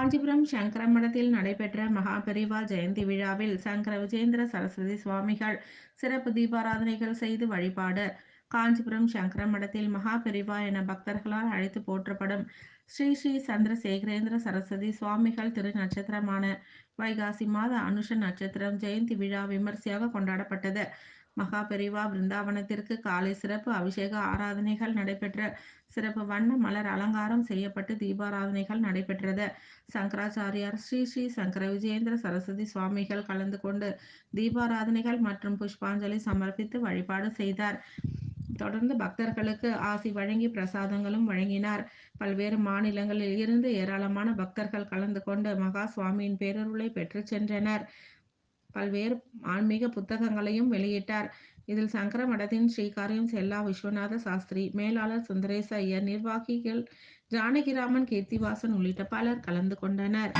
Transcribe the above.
காஞ்சிபுரம் சங்கர மடத்தில் நடைபெற்ற மகாபெரிவா ஜெயந்தி விழாவில் சங்கர விஜேந்திர சரஸ்வதி சுவாமிகள் சிறப்பு தீபாராதனைகள் செய்து வழிபாடு. காஞ்சிபுரம் சங்கர மடத்தில் மகாபெரிவா என பக்தர்களால் அழைத்து போற்றப்படும் ஸ்ரீ ஸ்ரீ சந்திரசேகரேந்திர சரஸ்வதி சுவாமிகள் திரு நட்சத்திரமான வைகாசி மாத அனுஷ நட்சத்திரம் ஜெயந்தி விழா விமர்சையாக கொண்டாடப்பட்டது. மகாபெரிவா பிருந்தாவனத்திற்கு காலை சிறப்பு அபிஷேக ஆராதனைகள் நடைபெற்ற சிறப்பு வண்ண மலர் அலங்காரம் செய்யப்பட்டு தீபாராதனைகள் நடைபெற்றது. சங்கராச்சாரியார் ஸ்ரீ ஸ்ரீ சங்கர விஜயேந்திர சரஸ்வதி சுவாமிகள் கலந்து கொண்டு தீபாராதனைகள் மற்றும் புஷ்பாஞ்சலி சமர்ப்பித்து வழிபாடு செய்தார். தொடர்ந்து பக்தர்களுக்கு ஆசி வழங்கி பிரசாதங்களும் வழங்கினார். பல்வேறு மாநிலங்களில் இருந்து ஏராளமான பக்தர்கள் கலந்து கொண்டு மகா சுவாமியின் பேரருளை பெற்று சென்றனர். பல்வேறு ஆன்மீக புத்தகங்களையும் வெளியிட்டார். இதில் சங்கர மடத்தின் ஸ்ரீகாரியம் செல்லா விஸ்வநாத சாஸ்திரி, மேலாளர் சுந்தரேச ஐயர், நிர்வாகிகள் ஜானகிராமன், கீர்த்திவாசன் உள்ளிட்ட பலர் கலந்து கொண்டனர்.